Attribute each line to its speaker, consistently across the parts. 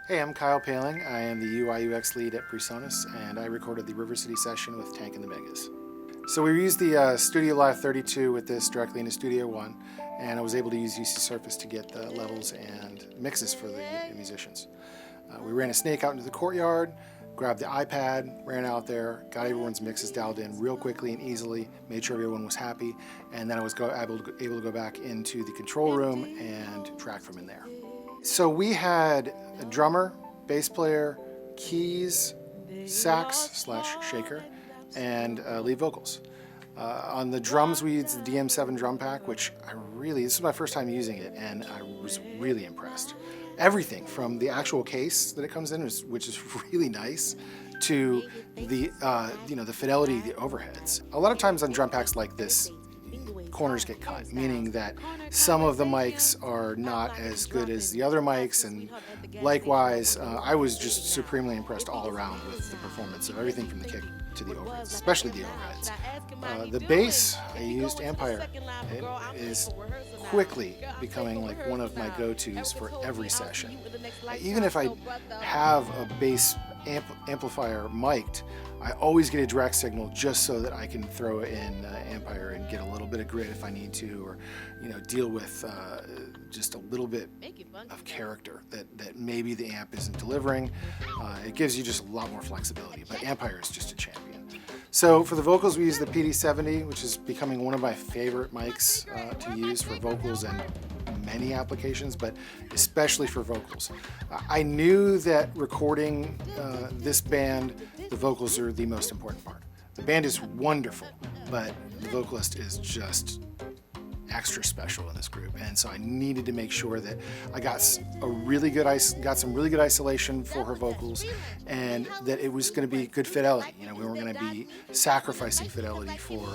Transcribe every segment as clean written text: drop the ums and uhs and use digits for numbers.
Speaker 1: Hey, I'm Kyle Poehling. I am the UI/UX lead at PreSonus, and I recorded the River City session with Tank and the Bangas. So we used the StudioLive 32 with this directly into Studio One, and I was able to use UC Surface to get the levels and mixes for the musicians. We ran a snake out into the courtyard, grabbed the iPad, ran out there, got everyone's mixes dialed in real quickly and easily, made sure everyone was happy, and then I was able to go back into the control room and track from in there. So we had a drummer, bass player, keys, sax/shaker, and lead vocals. On the drums, we used the DM7 drum pack, which this is my first time using it, and I was really impressed. Everything from the actual case that it comes in, which is really nice, to the the fidelity of the overheads. A lot of times on drum packs like this, corners get cut, meaning that some of the mics are not as good as the other mics, and likewise, I was just supremely impressed all around with the performance of everything from the kick to the overheads, especially the overheads. The bass, I used Empire. It is quickly becoming like one of my go-tos for every session. Even if I have a bass amplifier mic'd, I always get a direct signal just so that I can throw it in Empire and get a little bit of grit if I need to, or deal with just a little bit of character that maybe the amp isn't delivering. It gives you just a lot more flexibility, but Empire is just a champion. So for the vocals, we use the PD-70, which is becoming one of my favorite mics to use for vocals and many applications, but especially for vocals. I knew that recording this band, the vocals are the most important part. The band is wonderful, but the vocalist is just extra special in this group, and so I needed to make sure that I got some really good isolation for her vocals, and that it was going to be good fidelity. We weren't going to be sacrificing fidelity for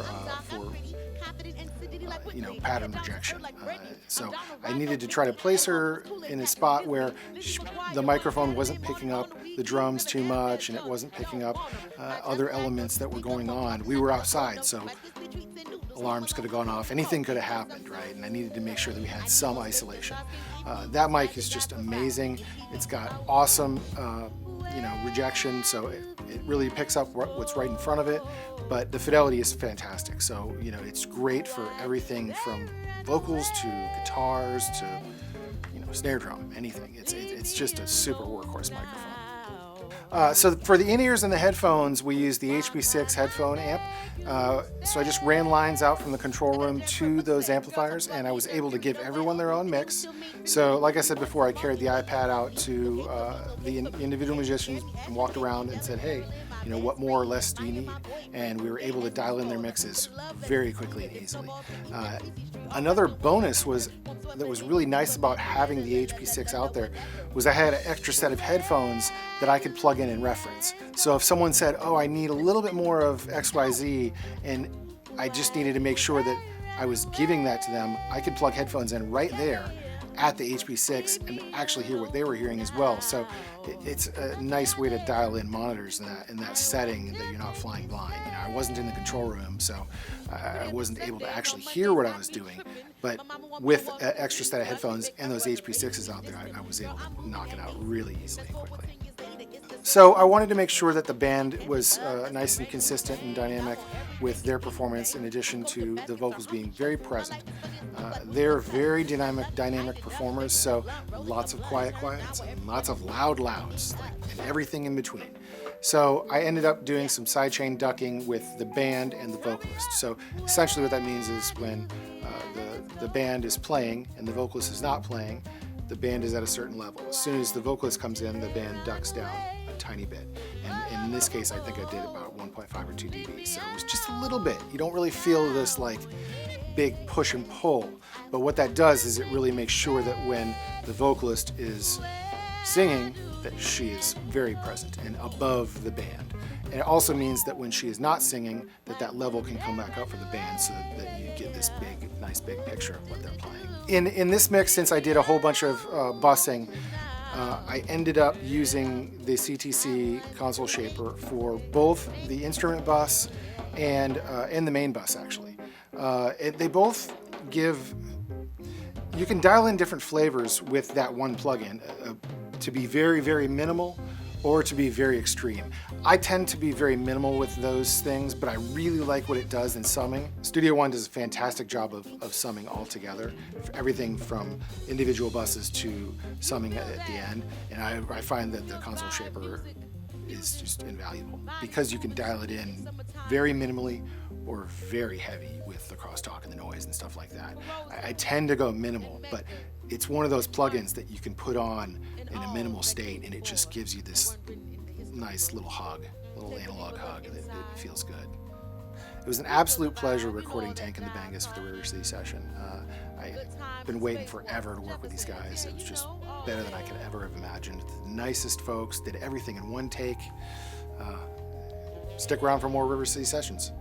Speaker 1: pattern rejection. So I needed to try to place her in a spot where the microphone wasn't picking up the drums too much, and it wasn't picking up other elements that were going on. We were outside, so alarms could have gone off, anything could have happened, right? And I needed to make sure that we had some isolation. That mic is just amazing. It's got awesome rejection, so it really picks up what's right in front of it, but the fidelity is fantastic. So it's great for everything from vocals to guitars to snare drum, anything. It's just a super workhorse microphone. So for the in-ears and the headphones, we use the HP6 headphone amp. So I just ran lines out from the control room to those amplifiers, and I was able to give everyone their own mix. So like I said before, I carried the iPad out to the individual musicians and walked around and said, hey, what more or less do you need? And we were able to dial in their mixes very quickly and easily. Another bonus that was really nice about having the HP6 out there was I had an extra set of headphones that I could plug in and reference. So if someone said, oh, I need a little bit more of XYZ, and I just needed to make sure that I was giving that to them, I could plug headphones in right there at the HP6 and actually hear what they were hearing as well. So it's a nice way to dial in monitors in that setting, that you're not flying blind. I wasn't in the control room, so I wasn't able to actually hear what I was doing, but with an extra set of headphones and those HP6s out there, I was able to knock it out really easily and quickly. So I wanted to make sure that the band was nice and consistent and dynamic with their performance, in addition to the vocals being very present. They're very dynamic performers, so lots of quiets and lots of louds, and everything in between. So I ended up doing some sidechain ducking with the band and the vocalist. So essentially what that means is when the band is playing and the vocalist is not playing, the band is at a certain level. As soon as the vocalist comes in, the band ducks down a tiny bit. And in this case, I think I did about 1.5 or 2 dB. So it was just a little bit. You don't really feel this big push and pull. But what that does is it really makes sure that when the vocalist is singing, that she is very present and above the band. And it also means that when she is not singing, that level can come back up for the band, so that you get this nice big picture of what they're playing. In this mix, since I did a whole bunch of bussing, I ended up using the CTC console shaper for both the instrument bus and the main bus, actually. They both give, you can dial in different flavors with that one plugin. to be very, very minimal or to be very extreme. I tend to be very minimal with those things, but I really like what it does in summing. Studio One does a fantastic job of summing altogether, everything from individual buses to summing at the end, and I find that the console shaper is just invaluable because you can dial it in very minimally or very heavy with the crosstalk and the noise and stuff like that. I tend to go minimal, but it's one of those plugins that you can put on in a minimal state and it just gives you this nice little hug, little analog hug, and it feels good. It was an absolute pleasure recording Tank and the Bangas for the River City session. I've been waiting forever to work with these guys. It was just better than I could ever have imagined. The nicest folks, did everything in one take. Stick around for more River City sessions.